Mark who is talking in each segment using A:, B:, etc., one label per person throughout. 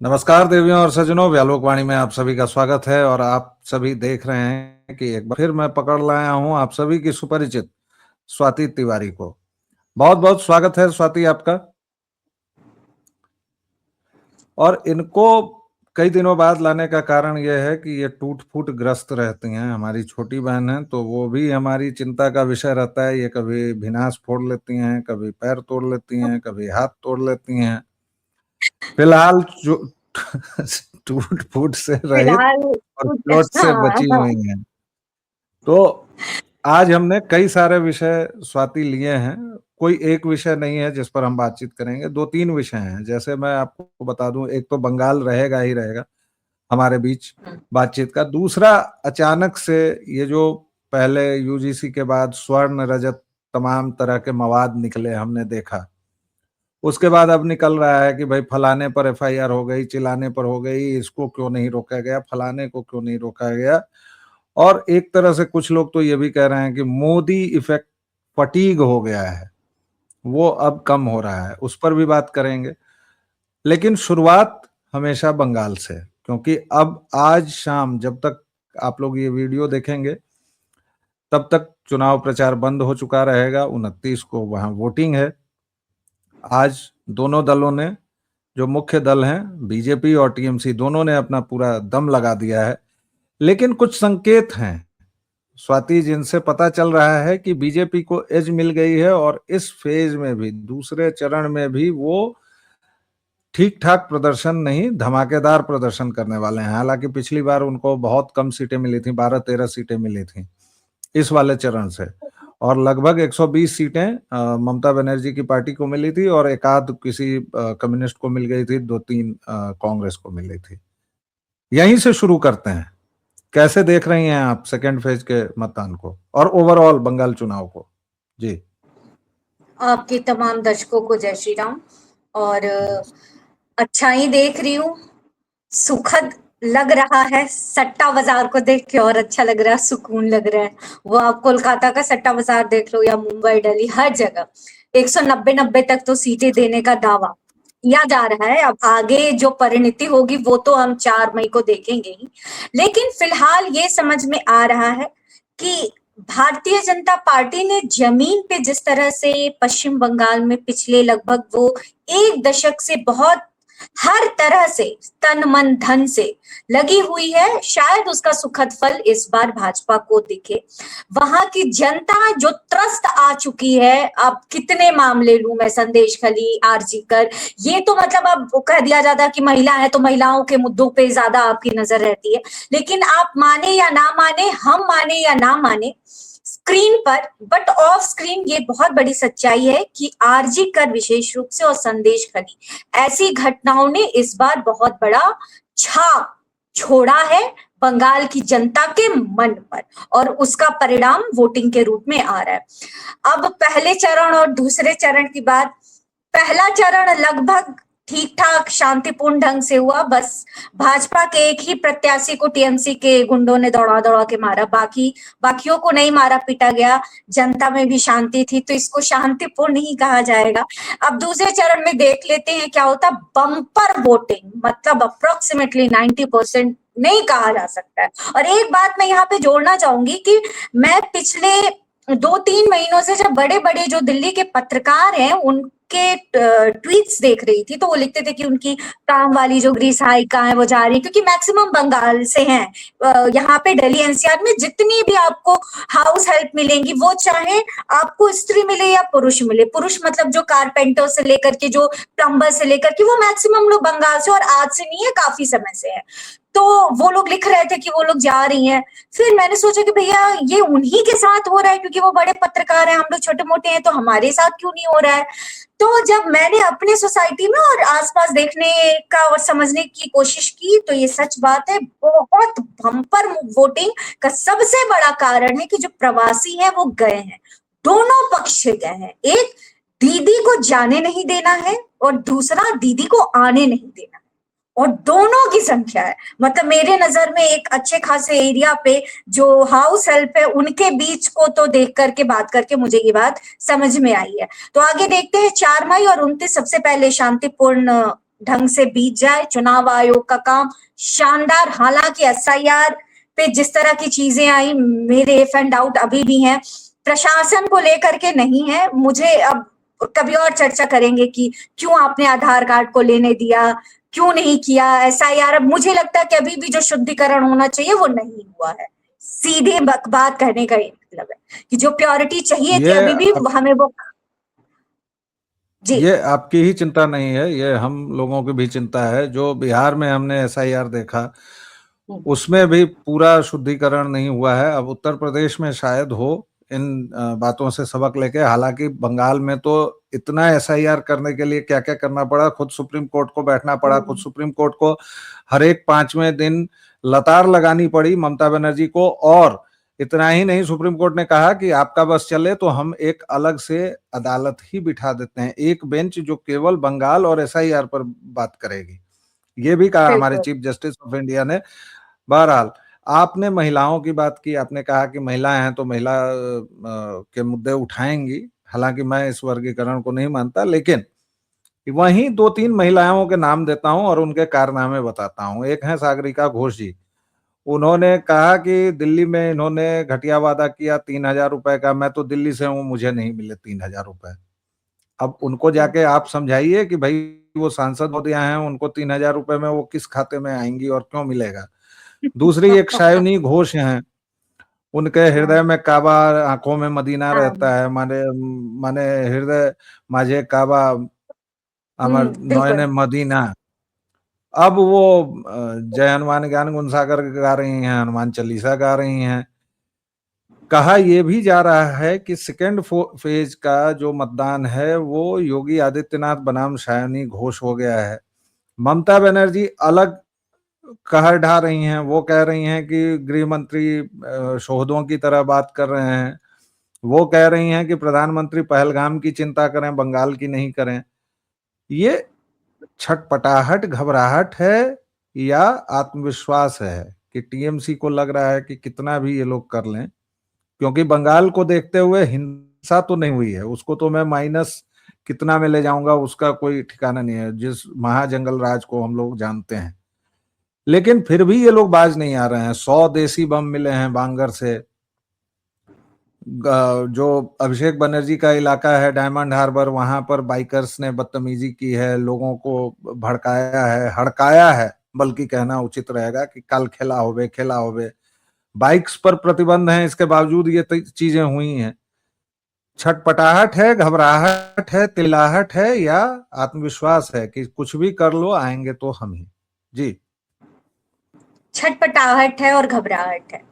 A: नमस्कार देवियों और सज्जनों, व्यालोकवाणी में आप सभी का स्वागत है। और आप सभी देख रहे हैं कि एक बार फिर मैं पकड़ लाया हूं आप सभी की सुपरिचित स्वाति तिवारी को। बहुत बहुत स्वागत है स्वाति आपका। और इनको कई दिनों बाद लाने का कारण यह है कि ये टूट फूट ग्रस्त रहती हैं। हमारी छोटी बहन है तो वो भी हमारी चिंता का विषय रहता है। ये कभी भिनास फोड़ लेती हैं, कभी पैर तोड़ लेती हैं, कभी हाथ तोड़ लेती हैं। फिलहाल जो टूट फूट से रहित
B: फिलहाल
A: और चोट से
B: हाँ,
A: बची
B: हाँ।
A: हुई हैं। तो आज हमने कई सारे विषय स्वाति लिए हैं। कोई एक विषय नहीं है जिस पर हम बातचीत करेंगे, दो तीन विषय हैं। जैसे मैं आपको बता दूं, एक तो बंगाल रहेगा ही रहेगा हमारे बीच बातचीत का। दूसरा, अचानक से ये जो पहले यूजीसी के बाद स्वर्ण रजत तमाम तरह के मवाद निकले, हमने देखा। उसके बाद अब निकल रहा है कि भाई फलाने पर एफआईआर हो गई, चिल्लाने पर हो गई, इसको क्यों नहीं रोका गया, फलाने को क्यों नहीं रोका गया। और एक तरह से कुछ लोग तो ये भी कह रहे हैं कि मोदी इफेक्ट फटीग हो गया है, वो अब कम हो रहा है। उस पर भी बात करेंगे। लेकिन शुरुआत हमेशा बंगाल से, क्योंकि अब आज शाम जब तक आप लोग ये वीडियो देखेंगे तब तक चुनाव प्रचार बंद हो चुका रहेगा। 29 को वहां वोटिंग है। आज दोनों दलों ने, जो मुख्य दल हैं बीजेपी और टीएमसी, दोनों ने अपना पूरा दम लगा दिया है। लेकिन कुछ संकेत हैं स्वाति, जिनसे पता चल रहा है कि बीजेपी को एज मिल गई है और इस फेज में भी, दूसरे चरण में भी, वो ठीक ठाक प्रदर्शन नहीं, धमाकेदार प्रदर्शन करने वाले हैं। हालांकि पिछली बार उनको बहुत कम सीटें मिली थी, 12-13 सीटें मिली थी इस वाले चरण से। और लगभग 120 सीटें ममता बनर्जी की पार्टी को मिली थी और एक आध किसी कम्युनिस्ट को मिल गई थी, 2-3 कांग्रेस को मिली थी। यहीं से शुरू करते हैं। कैसे देख रही हैं आप सेकेंड फेज के मतदान को और ओवरऑल बंगाल चुनाव को? जी,
B: आपके तमाम दर्शकों को जय श्री राम। और अच्छा ही देख रही हूँ, सुखद लग रहा है। सट्टा बाजार को देख के और अच्छा लग रहा है, सुकून लग रहा है। वो आप कोलकाता का सट्टा बाजार देख लो या मुंबई, दिल्ली, हर जगह 190 तक तो सीटें देने का दावा किया जा रहा है। अब आगे जो परिणति होगी वो तो हम 4 मई को देखेंगे ही। लेकिन फिलहाल ये समझ में आ रहा है कि भारतीय जनता पार्टी ने जमीन पे जिस तरह से पश्चिम बंगाल में पिछले लगभग वो 1 दशक से बहुत हर तरह से तन मन धन से लगी हुई है, शायद उसका सुखद फल इस बार भाजपा को दिखे। वहां की जनता जो त्रस्त आ चुकी है, अब कितने मामले लूं मैं, संदेश खली, आरजी कर, ये तो मतलब अब कह दिया जाता है कि महिला है तो महिलाओं के मुद्दों पे ज्यादा आपकी नजर रहती है। लेकिन आप माने या ना माने, हम माने या ना माने, स्क्रीन पर बट ऑफ स्क्रीन ये बहुत बड़ी सच्चाई है कि आरजी कर विशेष रूप से और संदेश खली, ऐसी घटनाओं ने इस बार बहुत बड़ा छाप छोड़ा है बंगाल की जनता के मन पर, और उसका परिणाम वोटिंग के रूप में आ रहा है। अब पहले चरण और दूसरे चरण की बात। पहला चरण लगभग ठीक ठाक शांतिपूर्ण ढंग से हुआ। बस भाजपा के एक ही प्रत्याशी को टीएमसी के गुंडों ने दौड़ा दौड़ा के मारा, बाकियों को नहीं मारा पीटा गया। जनता में भी शांति थी, तो इसको शांतिपूर्ण ही कहा जाएगा। अब दूसरे चरण में देख लेते हैं क्या होता। बम्पर वोटिंग, मतलब अप्रोक्सीमेटली 90% नहीं कहा जा सकता है। और एक बात मैं यहाँ पे जोड़ना चाहूंगी कि मैं पिछले 2-3 महीनों से जब बड़े बड़े जो दिल्ली के पत्रकार हैं उनके ट्वीट्स देख रही थी, तो वो लिखते थे कि उनकी काम वाली जो गृह सहायिका है वो जा रही है, क्योंकि मैक्सिमम बंगाल से हैं। यहाँ पे दिल्ली एनसीआर में जितनी भी आपको हाउस हेल्प मिलेंगी, वो चाहे आपको स्त्री मिले या पुरुष मिले, पुरुष मतलब जो कारपेंटर से लेकर के जो प्लम्बर से लेकर के, वो मैक्सिमम लोग बंगाल से, और आज से नहीं है, काफी समय से है। तो वो लोग लिख रहे थे कि वो लोग जा रही हैं। फिर मैंने सोचा कि भैया ये उन्हीं के साथ हो रहा है क्योंकि वो बड़े पत्रकार हैं, हम लोग छोटे मोटे हैं, तो हमारे साथ क्यों नहीं हो रहा है। तो जब मैंने अपने सोसाइटी में और आसपास देखने का और समझने की कोशिश की, तो ये सच बात है, बहुत बम्पर वोटिंग का सबसे बड़ा कारण है कि जो प्रवासी हैं वो गए हैं, दोनों पक्ष से गए हैं। एक, दीदी को जाने नहीं देना है, और दूसरा, दीदी को आने नहीं देना, और दोनों की संख्या है। मतलब मेरे नजर में एक अच्छे खासे एरिया पे जो हाउस हेल्प है उनके बीच को तो देख करके बात करके मुझे ये बात समझ में आई है। तो आगे देखते हैं 4 मई और 29 सबसे पहले शांतिपूर्ण ढंग से बीत जाए। चुनाव आयोग का काम शानदार, हालांकि एसआईआर पे जिस तरह की चीजें आई, मेरे इफ एंड डाउट अभी भी हैं। प्रशासन को लेकर के नहीं है, मुझे अब कभी और चर्चा करेंगे कि क्यों आपने आधार कार्ड को लेने दिया, क्यों नहीं किया एसआईआर। अब मुझे लगता है कि अभी भी जो शुद्धिकरण होना चाहिए वो नहीं हुआ है। सीधे बात करने का मतलब है कि जो प्योरिटी चाहिए थी अभी भी हमें वो। जी,
A: ये आपकी ही चिंता नहीं है, ये हम लोगों की भी चिंता है। जो बिहार में हमने एसआईआर देखा उसमें भी पूरा शुद्धिकरण नहीं हुआ है। अब उत्तर प्रदेश में शायद हो इन बातों से सबक लेके। हालांकि बंगाल में तो इतना एसआईआर करने के लिए क्या क्या करना पड़ा, खुद सुप्रीम कोर्ट को बैठना पड़ा, खुद सुप्रीम कोर्ट को हर एक 5वें दिन लतार लगानी पड़ी ममता बनर्जी को। और इतना ही नहीं, सुप्रीम कोर्ट ने कहा कि आपका बस चले तो हम एक अलग से अदालत ही बिठा देते हैं, एक बेंच जो केवल बंगाल और एसआईआर पर बात करेगी। ये भी कहा हमारे चीफ जस्टिस ऑफ इंडिया ने। बहरहाल, आपने महिलाओं की बात की, आपने कहा कि महिलाएं हैं तो महिला के मुद्दे उठाएंगी। हालांकि मैं इस वर्गीकरण को नहीं मानता, लेकिन वहीं 2-3 महिलाओं के नाम देता हूं और उनके कारनामे बताता हूं। एक है सागरिका घोष जी। उन्होंने कहा कि दिल्ली में इन्होंने घटिया वादा किया 3,000 रुपए का, मैं तो दिल्ली से हूं, मुझे नहीं मिले 3,000 रुपए। अब उनको जाके आप समझाइए कि भाई वो सांसद महोदया हैं, उनको 3,000 रुपए में वो किस खाते में आएंगी और क्यों मिलेगा। दूसरी एक शायनी घोष हैं, उनके हृदय में काबा, आंखों में मदीना रहता है। माने माने हृदय माझे काबा, अमर नयने मदीना। अब वो जय हनुमान ज्ञान गुण सागर गा रही हैं, हनुमान चालीसा गा रही हैं। कहा यह भी जा रहा है कि सेकेंड फेज का जो मतदान है वो योगी आदित्यनाथ बनाम शायनी घोष हो गया है। ममता बनर्जी अलग कहर ढा रही हैं। वो कह रही हैं कि गृह मंत्री शोहदों की तरह बात कर रहे हैं। वो कह रही हैं कि प्रधानमंत्री पहलगाम की चिंता करें, बंगाल की नहीं करें। ये छटपटाहट, घबराहट है या आत्मविश्वास है कि टीएमसी को लग रहा है कि कितना भी ये लोग कर लें, क्योंकि बंगाल को देखते हुए हिंसा तो नहीं हुई है, उसको तो मैं माइनस कितना में ले जाऊंगा उसका कोई ठिकाना नहीं है, जिस महाजंगल राज को हम लोग जानते हैं। लेकिन फिर भी ये लोग बाज नहीं आ रहे हैं। 100 देसी बम मिले हैं बांगर से। जो अभिषेक बनर्जी का इलाका है डायमंड हार्बर, वहां पर बाइकर्स ने बदतमीजी की है, लोगों को भड़काया है, हड़काया है, बल्कि कहना उचित रहेगा कि कल खेला होवे। बाइक्स पर प्रतिबंध है, इसके बावजूद ये चीजें हुई हैं। छटपटाहट है, घबराहट है, तिलाहट है या आत्मविश्वास है कि कुछ भी कर लो आएंगे तो हम ही। जी,
B: छटपटाहट है और घबराहट है।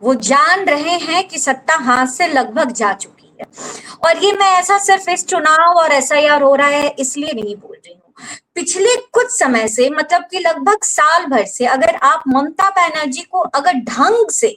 B: वो जान रहे हैं कि सत्ता हाथ से लगभग जा चुकी है। और ये मैं ऐसा सिर्फ इस चुनाव और एसआईआर हो रहा है इसलिए नहीं बोल रही हूँ। पिछले कुछ समय से, मतलब कि लगभग साल भर से, अगर आप ममता बनर्जी को अगर ढंग से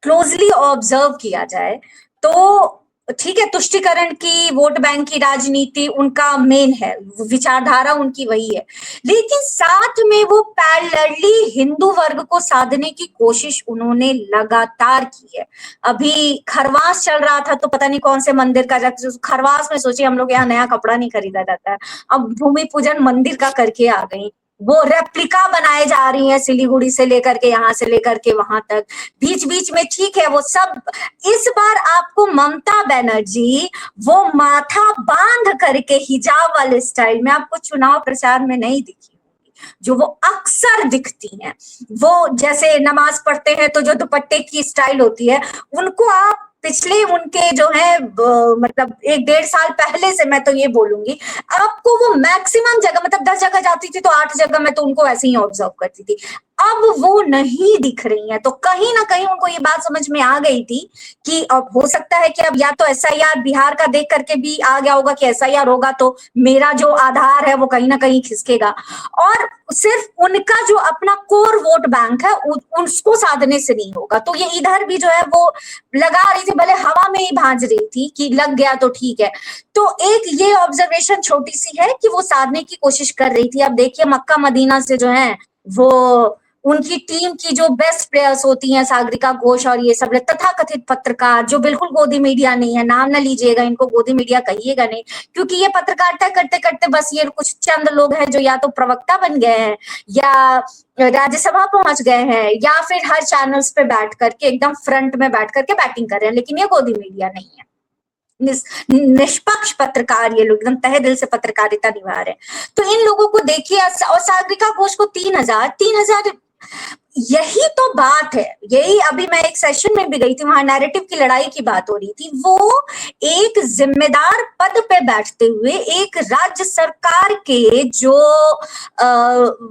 B: क्लोजली ऑब्जर्व किया जाए तो ठीक है, तुष्टिकरण की, वोट बैंक की राजनीति उनका मेन है, विचारधारा उनकी वही है, लेकिन साथ में वो पैरेलली हिंदू वर्ग को साधने की कोशिश उन्होंने लगातार की है। अभी खरवास चल रहा था तो पता नहीं कौन से मंदिर का, खरवास में सोचिए हम लोग यहाँ नया कपड़ा नहीं खरीदा जाता है, अब भूमि पूजन मंदिर का करके आ गई। वो रेप्लिका बनाए जा रही है, सिलीगुड़ी से लेकर के, यहाँ से लेकर के वहां तक, बीच बीच में ठीक है वो सब। इस बार आपको ममता बनर्जी वो माथा बांध करके हिजाब वाले स्टाइल में आपको चुनाव प्रचार में नहीं दिखी, जो वो अक्सर दिखती हैं। वो जैसे नमाज पढ़ते हैं तो जो दुपट्टे की स्टाइल होती है, उनको आप पिछले उनके जो है मतलब 1-1.5 साल पहले से, मैं तो ये बोलूंगी, आपको वो मैक्सिमम जगह, मतलब 10 जगह जाती थी तो 8 जगह मैं तो उनको ऐसे ही ऑब्जर्व करती थी। अब वो नहीं दिख रही हैं, तो कहीं ना कहीं उनको ये बात समझ में आ गई थी कि अब हो सकता है कि अब या तो एसआईआर बिहार का देख करके भी आ गया होगा कि एसआईआर होगा तो मेरा जो आधार है वो कहीं ना कहीं खिसकेगा, और सिर्फ उनका जो अपना कोर वोट बैंक है उसको साधने से नहीं होगा। तो ये इधर भी जो है वो लगा रही थी, भले हवा में ही भांज रही थी कि लग गया तो ठीक है। तो एक ये ऑब्जर्वेशन छोटी सी है कि वो साधने की कोशिश कर रही थी। अब देखिए मक्का मदीना से जो है वो उनकी टीम की जो बेस्ट प्लेयर्स होती हैं, सागरिका घोष और ये सब तथाकथित पत्रकार जो बिल्कुल गोदी मीडिया नहीं है, नाम ना लीजिएगा, इनको गोदी मीडिया कहिएगा नहीं, क्योंकि ये पत्रकारिता करते करते बस ये कुछ चंद लोग हैं जो या तो प्रवक्ता बन गए हैं या राज्यसभा पहुंच गए हैं या फिर हर चैनल्स पे बैठ करके एकदम फ्रंट में बैठ करके बैटिंग कर रहे हैं, लेकिन ये गोदी मीडिया नहीं है। निष्पक्ष पत्रकार ये लोग एकदम तहे दिल से पत्रकारिता निभा रहे हैं। तो इन लोगों को देखिए, और सागरिका घोष को 3,000 यही तो बात है। यही अभी मैं एक सेशन में भी गई थी, वहां नैरेटिव की लड़ाई की बात हो रही थी। वो एक जिम्मेदार पद पे बैठते हुए एक राज्य सरकार के जो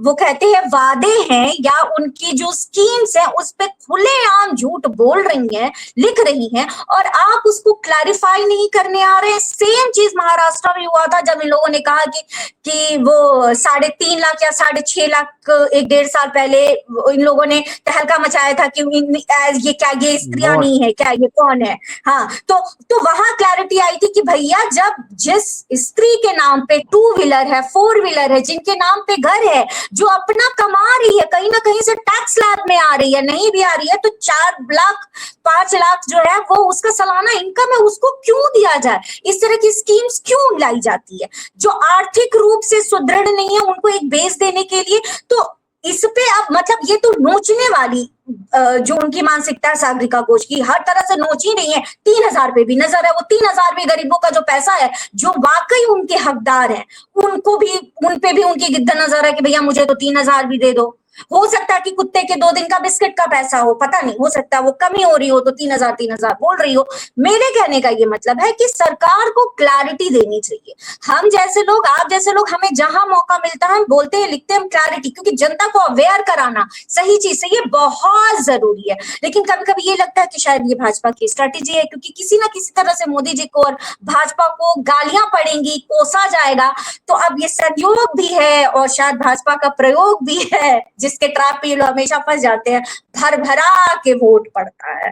B: वो कहते हैं वादे हैं या उनकी जो स्कीम्स हैं उस पे खुलेआम झूठ बोल रही हैं, लिख रही हैं, और आप उसको क्लैरिफाई नहीं करने आ रहे हैं। सेम चीज महाराष्ट्र में हुआ था जब इन लोगों ने कहा कि वो 3.5 लाख या 6.5 लाख 1-1.5 साल पहले इन लोगों ने तहलका मचाया था कि ये क्या, ये स्त्रियां नहीं है क्या, ये कौन है। हाँ, तो वहां क्लैरिटी आई थी कि भैया जब जिस स्त्री के नाम पे 2 व्हीलर है, 4 व्हीलर है, जिनके नाम पे घर है, जो अपना कमा रही है, कहीं ना कहीं से टैक्स स्लैब में आ रही है, नहीं भी आ रही है, तो 4 लाख 5 लाख जो है वो उसका सालाना इनकम है, उसको क्यों दिया जाए? इस तरह की स्कीम्स क्यों लाई जाती है? जो आर्थिक रूप से सुदृढ़ नहीं है उनको एक बेस देने के लिए। तो इस पे अब मतलब ये तो नोचने वाली जो उनकी मानसिकता है सागरिका घोष की, हर तरह से नोच ही नहीं है। 3,000 पे भी नजर है, वो 3,000 भी गरीबों का जो पैसा है, जो वाकई उनके हकदार हैं, उनको भी, उन पे भी उनकी गिद्ध नजर है कि भैया मुझे तो 3,000 भी दे दो। हो सकता है कि कुत्ते के 2 दिन का बिस्किट का पैसा हो, पता नहीं, हो सकता है वो कमी हो रही हो तो 3,000 बोल रही हो। मेरे कहने का ये मतलब है कि सरकार को क्लैरिटी देनी चाहिए। हम जैसे लोग, आप जैसे लोग, हमें जहां मौका मिलता है हम बोलते हैं, लिखते हैं क्लैरिटी, क्योंकि जनता को अवेयर कराना सही चीज से ये बहुत जरूरी है। लेकिन कभी कभी ये लगता है कि शायद ये भाजपा की स्ट्रैटेजी है, क्योंकि किसी ना किसी तरह से मोदी जी को और भाजपा को गालियां पड़ेंगी, कोसा जाएगा, तो अब ये संयोग भी है और शायद भाजपा का प्रयोग भी है, जिसके ट्रैप पे ये लोग हमेशा फंस जाते हैं, भर भरा के वोट पड़ता है।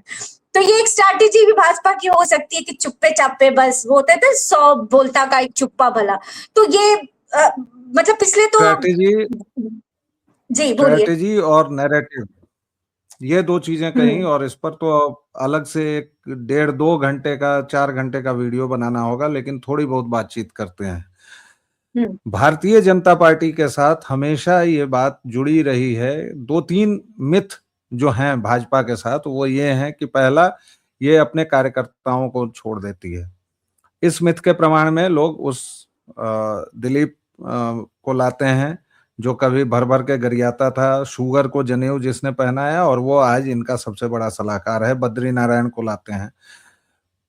B: तो ये एक स्ट्रैटेजी भी भाजपा की हो सकती है कि चुप्पे चाप्पे, बस वो होते थे 100 बोलता का एक चुप्पा भला। तो ये मतलब पिछले तो जी बोलिए।
A: स्ट्रैटेजी और नैरेटिव, ये 2 चीजें कहीं, और इस पर तो अलग से 1.5-2 घंटे का, 4 घंटे का वीडियो बनाना होगा, लेकिन थोड़ी बहुत बातचीत करते हैं। भारतीय जनता पार्टी के साथ हमेशा ये बात जुड़ी रही है। 2-3 मिथ जो हैं भाजपा के साथ, वो ये हैं कि पहला, ये अपने कार्यकर्ताओं को छोड़ देती है। इस मिथ के प्रमाण में लोग उस दिलीप को लाते हैं जो कभी भर भर के गरियाता था, शुगर को जनेऊ जिसने पहनाया, और वो आज इनका सबसे बड़ा सलाहकार है। बद्री नारायण को लाते हैं।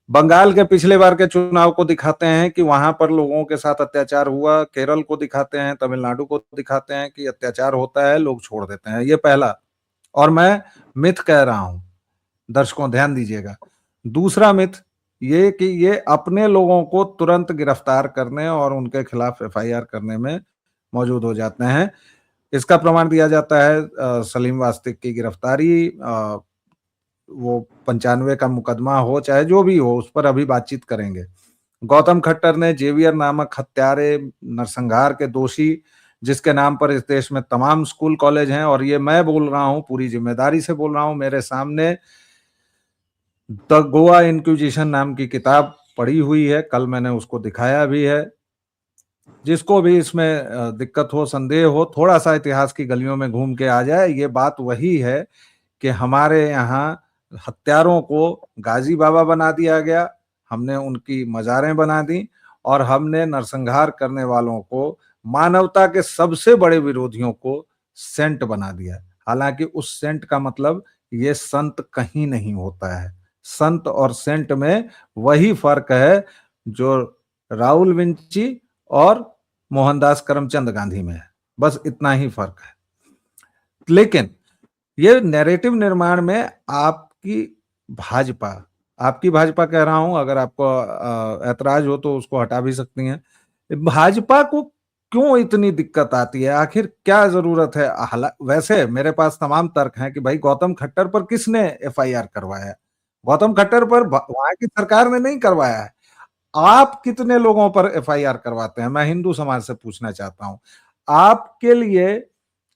A: बंगाल के पिछले बार के चुनाव को दिखाते हैं कि वहां पर लोगों के साथ अत्याचार हुआ। केरल को दिखाते हैं, तमिलनाडु को दिखाते हैं कि अत्याचार होता है, लोग छोड़ देते हैं। ये पहला, और मैं मिथ कह रहा हूं, दर्शकों ध्यान दीजिएगा। दूसरा मिथ ये कि ये अपने लोगों को तुरंत गिरफ्तार करने और उनके खिलाफ एफआईआर करने में मौजूद हो जाते हैं। इसका प्रमाण दिया जाता है सलीम वास्तिक की गिरफ्तारी, वो 95 का मुकदमा हो चाहे जो भी हो, उस पर अभी बातचीत करेंगे। गौतम खट्टर ने जेवियर नामक हत्यारे, नरसंहार के दोषी, जिसके नाम पर इस देश में तमाम स्कूल कॉलेज हैं, और ये मैं बोल रहा हूं, पूरी जिम्मेदारी से बोल रहा हूं, मेरे सामने द गोवा इंक्विजिशन नाम की किताब पढ़ी हुई है, कल मैंने उसको दिखाया भी है। जिसको भी इसमें दिक्कत हो, संदेह हो, थोड़ा सा इतिहास की गलियों में घूम के आ जाए। ये बात वही है कि हमारे यहाँ हत्यारों को गाजी बाबा बना दिया गया, हमने उनकी मज़ारें बना दी, और हमने नरसंहार करने वालों को, मानवता के सबसे बड़े विरोधियों को सेंट बना दिया। हालांकि उस सेंट का मतलब ये संत कहीं नहीं होता है। संत और सेंट में वही फर्क है जो राहुल विंची और मोहनदास करमचंद गांधी में है, बस इतना ही फर्क है। लेकिन ये नैरेटिव निर्माण में आपकी भाजपा कह रहा हूं, अगर आपको ऐतराज हो तो उसको हटा भी सकती हैं। भाजपा को क्यों इतनी दिक्कत आती है, आखिर क्या जरूरत है? वैसे मेरे पास तमाम तर्क हैं कि भाई गौतम खट्टर पर किसने एफआईआर करवाया है? गौतम खट्टर पर वहां की सरकार ने नहीं करवाया है। आप कितने लोगों पर एफआईआर करवाते हैं? मैं हिंदू समाज से पूछना चाहता हूं। आपके लिए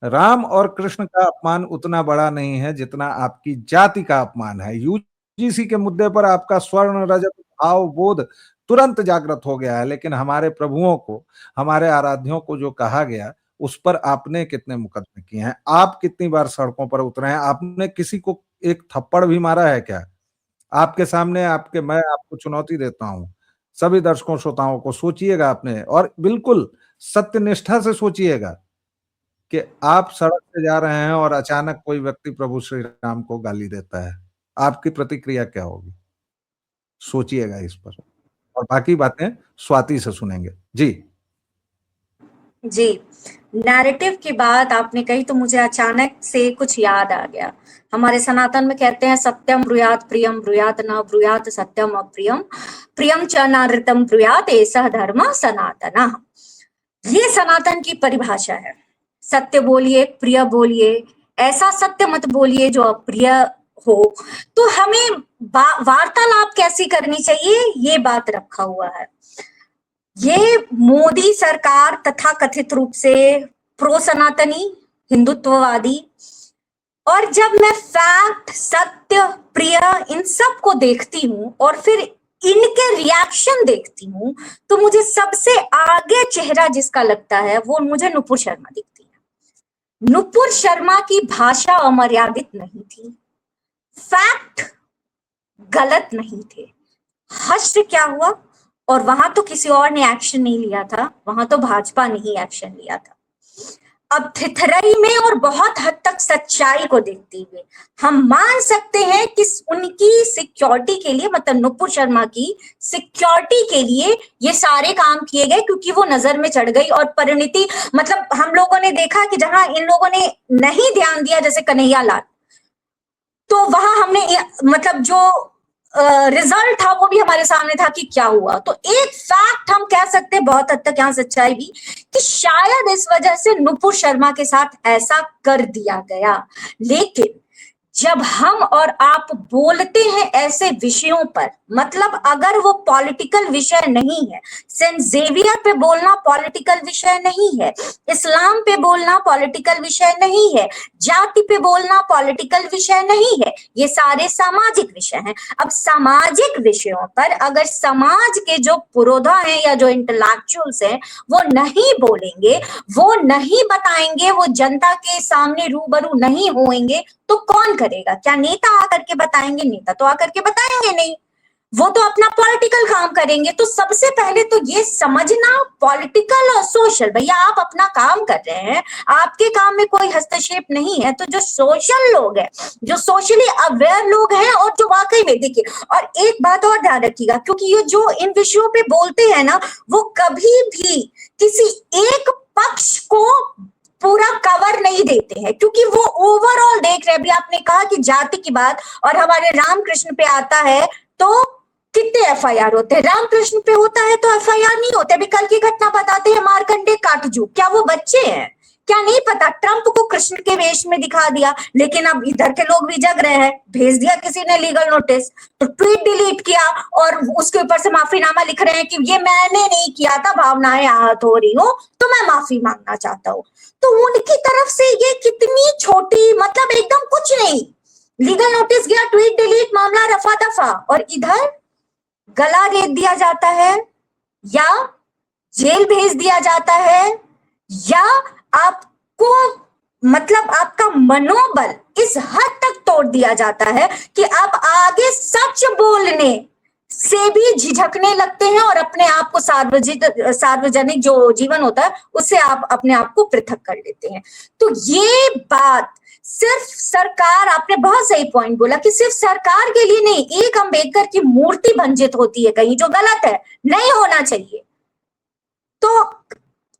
A: राम और कृष्ण का अपमान उतना बड़ा नहीं है जितना आपकी जाति का अपमान है। यूजीसी के मुद्दे पर आपका स्वर्ण रजत भाव बोध तुरंत जागृत हो गया है, लेकिन हमारे प्रभुओं को, हमारे आराध्यों को जो कहा गया, उस पर आपने कितने मुकदमे किए हैं? आप कितनी बार सड़कों पर उतरे हैं? आपने किसी को एक थप्पड़ भी मारा है क्या? आपके सामने मैं आपको चुनौती देता हूं, सभी दर्शकों श्रोताओं को, सोचिएगा आपने, और बिल्कुल सत्यनिष्ठा से सोचिएगा कि आप सड़क से जा रहे हैं और अचानक कोई व्यक्ति प्रभु श्री राम को गाली देता है, आपकी प्रतिक्रिया क्या होगी? सोचिएगा इस पर, और बाकी बातें स्वाति से सुनेंगे। जी
B: जी, नैरेटिव की बात आपने कही तो मुझे अचानक से कुछ याद आ गया। हमारे सनातन में कहते हैं सत्यम ब्रूयात प्रियम ब्रूयात न ब्रूयात सत्यम अप्रियम प्रियम च नारृतम ब्रूयात एषः धर्मः सनातनः। ये सनातन की परिभाषा है। सत्य बोलिए, प्रिय बोलिए, ऐसा सत्य मत बोलिए जो अप्रिय हो। तो हमें वार्तालाप कैसी करनी चाहिए, ये बात रखा हुआ है। ये मोदी सरकार तथा कथित रूप से प्रो सनातनी, हिंदुत्ववादी, और जब मैं फैक्ट, सत्य, प्रिय इन सब को देखती हूं और फिर इनके रिएक्शन देखती हूं, तो मुझे सबसे आगे चेहरा जिसका लगता है वो मुझे नुपुर शर्मा दिखती है। नुपुर शर्मा की भाषा अमर्यादित नहीं थी, फैक्ट गलत नहीं थे। हश्र क्या हुआ, और वहां तो किसी और ने एक्शन नहीं लिया था, वहां तो भाजपा ने ही एक्शन लिया था। अब थिथरई में और बहुत हद तक सच्चाई को देखते हुए हम मान सकते हैं कि उनकी सिक्योरिटी के लिए, मतलब नुपुर शर्मा की सिक्योरिटी के लिए ये सारे काम किए गए, क्योंकि वो नजर में चढ़ गई। और परिणति, मतलब हम लोगों ने देखा कि जहां इन लोगों ने नहीं ध्यान दिया, जैसे कन्हैया लाल, तो वहां हमने मतलब जो रिजल्ट था वो भी हमारे सामने था कि क्या हुआ। तो एक फैक्ट हम कह सकते हैं, बहुत हद तक यहाँ सच्चाई भी, कि शायद इस वजह से नुपुर शर्मा के साथ ऐसा कर दिया गया। लेकिन जब हम और आप बोलते हैं ऐसे विषयों पर, मतलब अगर वो पॉलिटिकल विषय नहीं है, सेंट जेवियर पे बोलना पॉलिटिकल विषय नहीं है, इस्लाम पे बोलना पॉलिटिकल विषय नहीं है, जाति पे बोलना पॉलिटिकल विषय नहीं है, ये सारे सामाजिक विषय हैं। अब सामाजिक विषयों पर अगर समाज के जो पुरोधा हैं या जो इंटेलेक्चुअल्स हैं वो नहीं बोलेंगे, वो नहीं बताएंगे, वो जनता के सामने रूबरू नहीं होंगे, तो कौन करेगा? क्या नेता आकर के बताएंगे? नेता तो आकर के बताएंगे नहीं, वो तो अपना पॉलिटिकल काम करेंगे। तो सबसे पहले तो ये समझना, पॉलिटिकल और सोशल, भैया आप अपना काम कर रहे हैं, आपके काम में कोई हस्तक्षेप नहीं है। तो जो सोशल लोग हैं, जो सोशली अवेयर लोग हैं, और जो वाकई में, देखिए, और एक बात और ध्यान रखिएगा, क्योंकि ये जो इन विषयों पे बोलते हैं ना, वो कभी भी किसी एक पक्ष को पूरा कवर नहीं देते हैं, क्योंकि वो ओवरऑल देख रहे हैं। अभी आपने कहा कि जाति की बात और हमारे रामकृष्ण पे आता है तो कितने एफआईआर होते हैं, रामकृष्ण पे होता है तो एफआईआर नहीं होते। अभी कल की घटना बताते हैं, मार्कंडे काटजू, क्या वो बच्चे हैं? क्या नहीं पता? ट्रंप को कृष्ण के वेश में दिखा दिया, लेकिन अब इधर के लोग भी जग रहे हैं, भेज दिया किसी ने लीगल नोटिस, तो ट्वीट डिलीट किया और उसके ऊपर से माफीनामा लिख रहे हैं कि ये मैंने नहीं किया था, भावनाएं आहत हो रही हो तो मैं माफी मांगना चाहता हूँ। तो उनकी तरफ से ये कितनी छोटी, मतलब एकदम कुछ नहीं, लीगल नोटिस गया, ट्वीट डिलीट, मामला रफा दफा, और इधर गला रेत दिया जाता है या जेल भेज दिया जाता है, या आपको, मतलब आपका मनोबल इस हद तक तोड़ दिया जाता है कि आप आगे सच बोलने से भी झिझकने लगते हैं और अपने आप को सार्वजनिक जो जीवन होता है उससे आप अपने आप को पृथक कर लेते हैं। तो ये बात सिर्फ सरकार, आपने बहुत सही पॉइंट बोला कि सिर्फ सरकार के लिए नहीं, एक अंबेडकर की मूर्ति भंजित होती है कहीं, जो गलत है, नहीं होना चाहिए। तो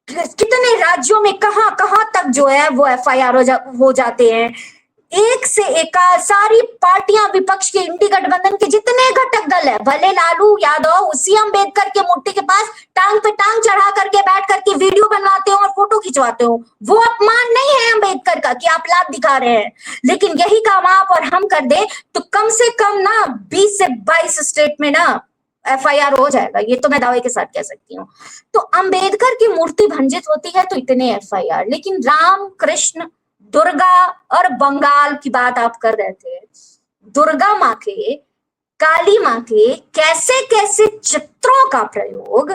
B: कितने राज्यों में कहां कहां तक जो है वो एफआईआर हो जाते हैं। एक से एक सारी पार्टियां, विपक्ष के, इंडी गठबंधन के जितने घटक दल है, भले लालू यादव उसी अंबेडकर के मूर्ति के पास टांग पे टांग चढ़ा करके बैठ करके वीडियो बनवाते हो और फोटो खिंचवाते हो, वो अपमान नहीं है अंबेडकर का कि आप लाभ दिखा रहे हैं। लेकिन यही काम आप और हम कर दे तो कम से कम ना 20 से 22 स्टेट में ना FIR हो जाएगा, ये तो मैं दावे के साथ कह सकती हूँ। तो अंबेडकर की मूर्ति भंजित होती है तो इतने FIR, लेकिन राम, कृष्ण, दुर्गा और बंगाल की बात आप कर रहे थे, दुर्गा माँ के, काली माँ के कैसे कैसे चित्रों का प्रयोग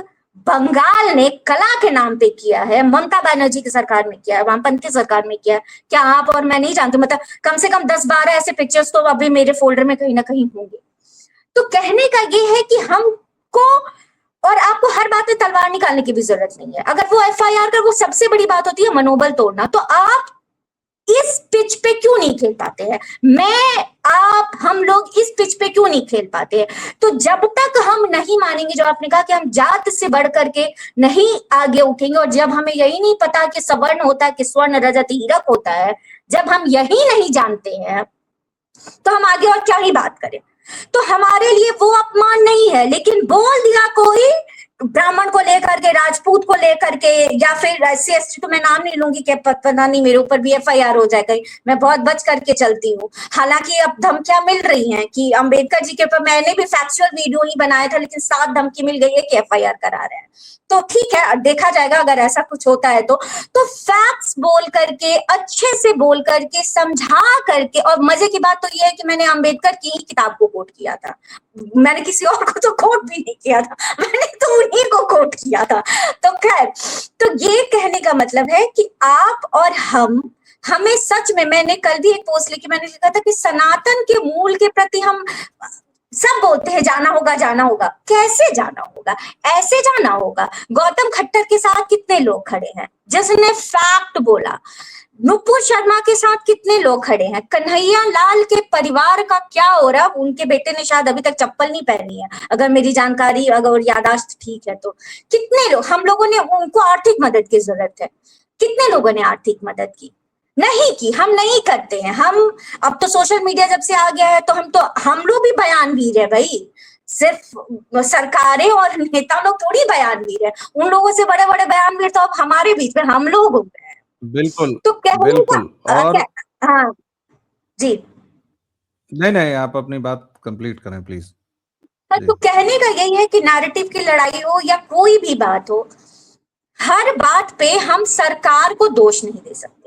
B: बंगाल ने कला के नाम पे किया है, ममता बनर्जी की सरकार में किया है, वामपंथी सरकार में किया है। क्या आप और मैं नहीं जानते? मतलब कम से कम 10-12 ऐसे पिक्चर्स तो अभी मेरे फोल्डर में कहीं ना कहीं होंगे। तो कहने का ये है कि हमको और आपको हर बात में तलवार निकालने की भी जरूरत नहीं है। अगर वो FIR कर, वो सबसे बड़ी बात होती है मनोबल तोड़ना, तो आप इस पिच पे क्यों नहीं खेल पाते हैं? मैं, आप, हम लोग इस पिच पे क्यों नहीं खेल पाते हैं? तो जब तक हम नहीं मानेंगे, जो आपने कहा कि हम जात से बढ़ करके नहीं आगे उठेंगे, और जब हमें यही नहीं पता कि सवर्ण होता है कि स्वर्ण रजत हीरक होता है, जब हम यही नहीं जानते हैं तो हम आगे और क्या ही बात करें। तो हमारे लिए वो अपमान नहीं है, लेकिन बोल दिया कोई ब्राह्मण को लेकर के, राजपूत को लेकर के, या फिर SC ST, तो मैं नाम नहीं लूंगी कि पता नहीं मेरे ऊपर भी FIR हो जाएगा। मैं बहुत बच करके चलती हूँ। हालांकि अब धमकियां मिल रही हैं कि अंबेडकर जी के ऊपर मैंने भी फैक्चुअल वीडियो ही बनाया था, लेकिन 7 धमकी मिल गई है कि FIR करा रहे हैं। तो ठीक है, देखा जाएगा अगर ऐसा कुछ होता है तो फैक्ट्स बोल करके, अच्छे से बोल करके, समझा करके। और मजे की बात तो ये है कि मैंने अंबेडकर की ही किताब को कोट किया था, मैंने किसी और को तो कोट भी नहीं किया था, मैंने तो उन्हीं को कोट किया था। तो खैर, तो ये कहने का मतलब है कि आप और हमें सच में, मैंने कल भी एक पोस्ट लिखी, मैंने लिखा था कि सनातन के मूल के प्रति हम सब बोलते हैं जाना होगा जाना होगा, कैसे जाना होगा? ऐसे जाना होगा। गौतम खट्टर के साथ कितने लोग खड़े हैं जिसने फैक्ट बोला? नुपुर शर्मा के साथ कितने लोग खड़े हैं? कन्हैया लाल के परिवार का क्या हो रहा? उनके बेटे ने शायद अभी तक चप्पल नहीं पहनी है, अगर मेरी जानकारी, अगर यादाश्त ठीक है तो। कितने लोग, हम लोगों ने उनको आर्थिक मदद की जरूरत है, कितने लोगों ने आर्थिक मदद की? नहीं की, हम नहीं करते हैं। हम अब तो सोशल मीडिया जब से आ गया है तो हम लोग भी बयानवीर है भाई, सिर्फ सरकारें और नेता लोग थोड़ी बयानवीर है। उन लोगों से बड़े बड़े बयानवीर तो अब हमारे बीच में हम लोग हो गए हैं।
A: बिल्कुल
B: तो कहने
A: बिल्कुल।
B: का
A: और
B: हाँ जी,
A: नहीं नहीं, आप अपनी बात कंप्लीट करें प्लीज जी।
B: तो कहने का यही है कि नैरेटिव की लड़ाई हो या कोई भी बात हो, हर बात पे हम सरकार को दोष नहीं दे सकते।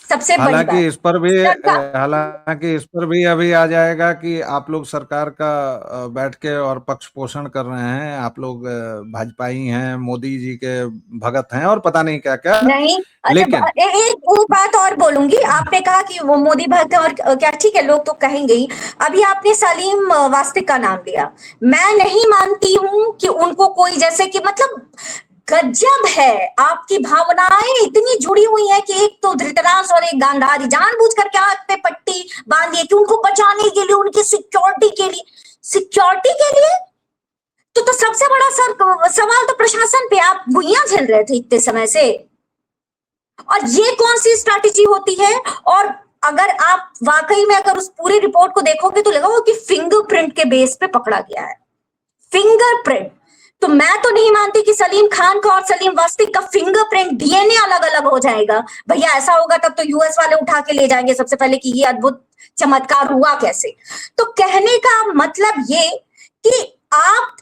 B: सबसे बड़ी बात सरकार,
A: हालांकि इस पर भी अभी आ जाएगा कि आप लोग सरकार का बैठ के और पक्ष पोषण कर रहे हैं, आप लोग भाजपाई हैं, मोदी जी के भगत हैं और पता नहीं क्या क्या।
B: नहीं, अच्छा
A: लेकिन
B: एक वो बात और बोलूंगी। आपने कहा कि वो मोदी भक्त और क्या, ठीक है, लोग तो कहेंगे ही। अभी आपने सलीम वास्तिक का नाम लिया, मैं नहीं मानती हूँ कि उनको कोई, जैसे कि मतलब गजब है, आपकी भावनाएं इतनी जुड़ी हुई है कि एक तो धृतराष्ट्र और एक गांधारी जानबूझ करके हाथ पे पट्टी बांधी कि उनको बचाने के लिए, उनकी सिक्योरिटी के लिए। तो सबसे बड़ा सवाल तो प्रशासन पे, आप गुइयां झेल रहे थे इतने समय से, और ये कौन सी स्ट्रैटेजी होती है? और अगर आप वाकई में अगर उस पूरी रिपोर्ट को देखोगे तो लगा कि फिंगरप्रिंट के बेस पे पकड़ा गया है, फिंगरप्रिंट। तो मैं तो नहीं मानती कि सलीम खान का और सलीम वास्तिक का फिंगरप्रिंट, DNA अलग अलग हो जाएगा। भैया ऐसा होगा तब तो US वाले उठा के ले जाएंगे सबसे पहले कि ये अद्भुत चमत्कार हुआ कैसे। तो कहने का मतलब ये कि आप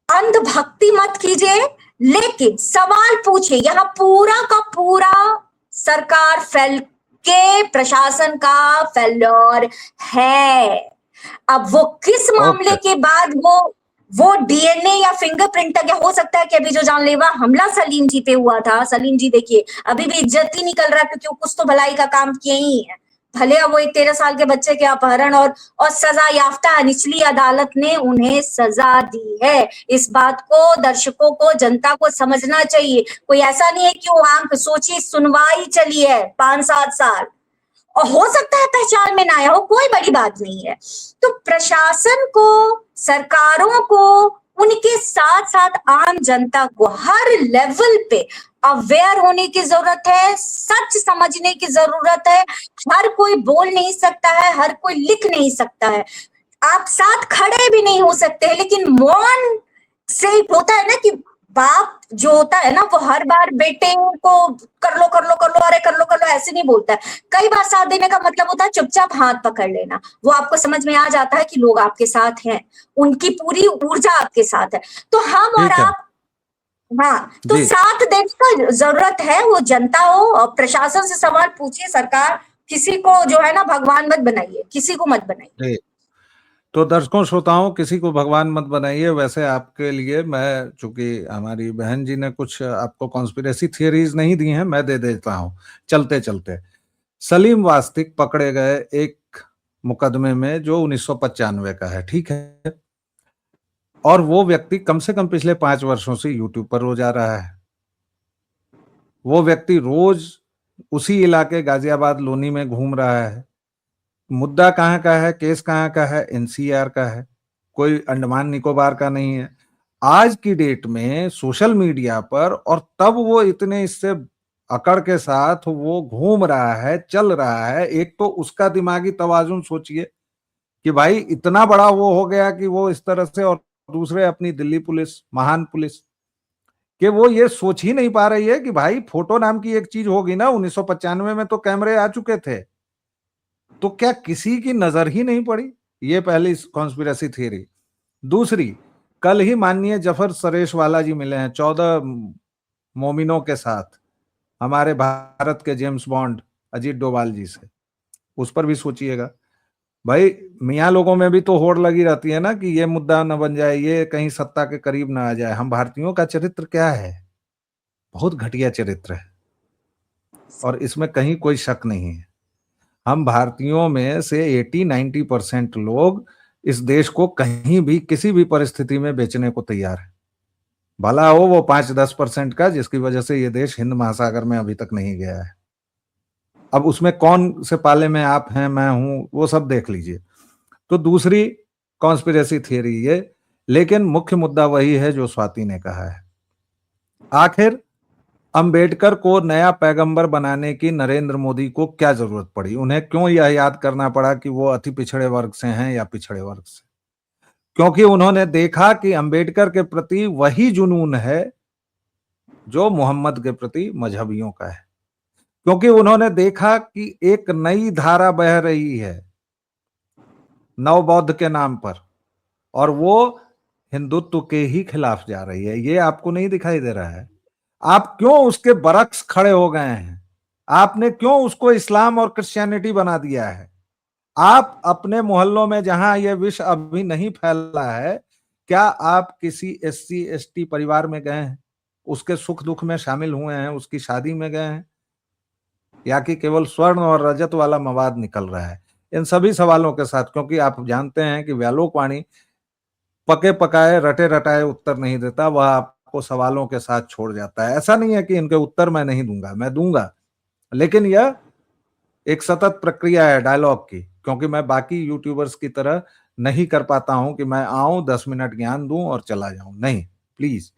B: अंधभक्ति मत कीजिए, लेकिन सवाल पूछिए। यहाँ पूरा का पूरा सरकार फेल के प्रशासन का फेल्योर है। अब वो किस मामले के बाद वो DNA या फिंगरप्रिंट तक, या हो सकता है कि अभी जो जानलेवा हमला सलीम जी पे हुआ था, सलीम जी देखिए अभी भी इज्जत ही निकल रहा है, क्योंकि वो कुछ तो भलाई का काम किए ही है। भले अब वो एक 13 साल के बच्चे के अपहरण और सजा याफ्ता, निचली अदालत ने उन्हें सजा दी है। इस बात को दर्शकों को, जनता को समझना चाहिए। कोई ऐसा नहीं है कि वो आंख सोची सुनवाई चली है 5-7 साल, और हो सकता है पहचान में ना आया हो, कोई बड़ी बात नहीं है। तो प्रशासन को, सरकारों को, उनके साथ साथ आम जनता को हर लेवल पे अवेयर होने की जरूरत है, सच समझने की जरूरत है। हर कोई बोल नहीं सकता है, हर कोई लिख नहीं सकता है, आप साथ खड़े भी नहीं हो सकते, लेकिन मौन से होता है ना कि बाप जो होता है ना वो हर बार बेटे को कर लो कर लो कर लो, अरे कर लो ऐसे नहीं बोलता है। कई बार साथ देने का मतलब होता है चुपचाप हाथ पकड़ लेना, वो आपको समझ में आ जाता है कि लोग आपके साथ हैं, उनकी पूरी ऊर्जा आपके साथ है। तो हम और
A: ठीक है
B: आप, हाँ, तो
A: जी।
B: साथ देने का जरूरत है, वो जनता हो और प्रशासन से सवाल पूछिए, सरकार किसी को जो है ना भगवान मत बनाइए, किसी को मत बनाइए।
A: जी, तो दर्शकों श्रोताओं, किसी को भगवान मत बनाइए। वैसे आपके लिए मैं, चूंकि हमारी बहन जी ने कुछ आपको कॉन्स्पिरेसी थियरीज नहीं दी हैं, मैं दे देता हूं चलते चलते। सलीम वास्तिक पकड़े गए एक मुकदमे में जो 1995 का है, ठीक है, और वो व्यक्ति कम से कम पिछले 5 वर्षों से यूट्यूब पर रोज आ रहा है। वो व्यक्ति रोज उसी इलाके गाजियाबाद लोनी में घूम रहा है। मुद्दा कहाँ का है, केस कहाँ का है, एनसीआर का है, कोई अंडमान निकोबार का नहीं है। आज की डेट में सोशल मीडिया पर, और तब वो इतने इससे अकड़ के साथ वो घूम रहा है, चल रहा है। एक तो उसका दिमागी तवाजुन सोचिए कि भाई इतना बड़ा वो हो गया कि वो इस तरह से, और दूसरे अपनी दिल्ली पुलिस, महान पुलिस, कि वो ये सोच ही नहीं पा रही है कि भाई फोटो नाम की एक चीज होगी ना। 1995 में तो कैमरे आ चुके थे, तो क्या किसी की नजर ही नहीं पड़ी? ये पहली कॉन्स्पिरेसी थ्योरी। दूसरी, कल ही माननीय जफर सरेश वाला जी मिले हैं 14 मोमिनों के साथ, हमारे भारत के जेम्स बॉन्ड अजीत डोभाल जी से। उस पर भी सोचिएगा भाई। मियाँ लोगों में भी तो होड़ लगी रहती है ना कि ये मुद्दा न बन जाए, ये कहीं सत्ता के करीब ना आ जाए। हम भारतीयों का चरित्र क्या है? बहुत घटिया चरित्र है, और इसमें कहीं कोई शक नहीं है। हम भारतीयों में से 80-90% लोग इस देश को कहीं भी किसी भी परिस्थिति में बेचने को तैयार है। भला हो वो 5-10% का, जिसकी वजह से ये देश हिंद महासागर में अभी तक नहीं गया है। अब उसमें कौन से पाले में आप हैं, मैं हूं, वो सब देख लीजिए। तो दूसरी कॉन्स्पिरेसी थियरी ये, लेकिन मुख्य मुद्दा वही है जो स्वाति ने कहा है। आखिर अंबेडकर को नया पैगंबर बनाने की नरेंद्र मोदी को क्या जरूरत पड़ी? उन्हें क्यों यह याद करना पड़ा कि वो अति पिछड़े वर्ग से हैं या पिछड़े वर्ग से? क्योंकि उन्होंने देखा कि अंबेडकर के प्रति वही जुनून है जो मोहम्मद के प्रति मजहबियों का है। क्योंकि उन्होंने देखा कि एक नई धारा बह रही है नवबौद्ध के नाम पर, और वो हिंदुत्व के ही खिलाफ जा रही है। ये आपको नहीं दिखाई दे रहा है? आप क्यों उसके बरक्स खड़े हो गए हैं? आपने क्यों उसको इस्लाम और क्रिश्चियनिटी बना दिया है? आप अपने मोहल्लों में जहां यह विष अभी नहीं फैला है, क्या आप किसी एससी एसटी परिवार में गए हैं? उसके सुख दुख में शामिल हुए हैं? उसकी शादी में गए हैं? या कि केवल स्वर्ण और रजत वाला मवाद निकल रहा है? इन सभी सवालों के साथ, क्योंकि आप जानते हैं कि व्यालोकवाणी पके पकाए रटे रटाए उत्तर नहीं देता, वह आपको सवालों के साथ छोड़ जाता है। ऐसा नहीं है कि इनके उत्तर मैं नहीं दूंगा, मैं दूंगा, लेकिन यह एक सतत प्रक्रिया है डायलॉग की। क्योंकि मैं बाकी यूट्यूबर्स की तरह नहीं कर पाता हूं कि मैं आऊं 10 मिनट ज्ञान दूं और चला जाऊं, नहीं, प्लीज।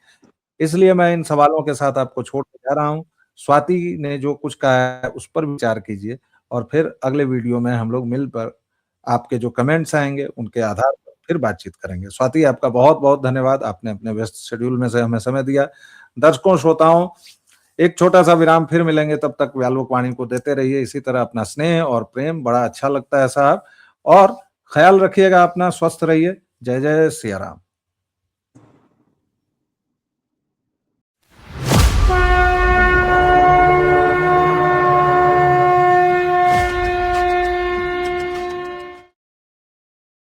A: इसलिए मैं इन सवालों के साथ आपको छोड़ के जा रहा हूं। स्वाति ने जो कुछ कहा है उस पर विचार कीजिए, और फिर अगले वीडियो में हम लोग मिलकर आपके जो कमेंट्स आएंगे उनके आधार पर फिर बातचीत करेंगे। स्वाति, आपका बहुत बहुत धन्यवाद, आपने अपने व्यस्त शेड्यूल में से हमें समय दिया। दर्शकों श्रोताओं, एक छोटा सा विराम, फिर मिलेंगे। तब तक व्यालोकवाणी को देते रहिए इसी तरह अपना स्नेह और प्रेम, बड़ा अच्छा लगता है साहब। और ख्याल रखिएगा अपना, स्वस्थ रहिए। जय जय सिया राम।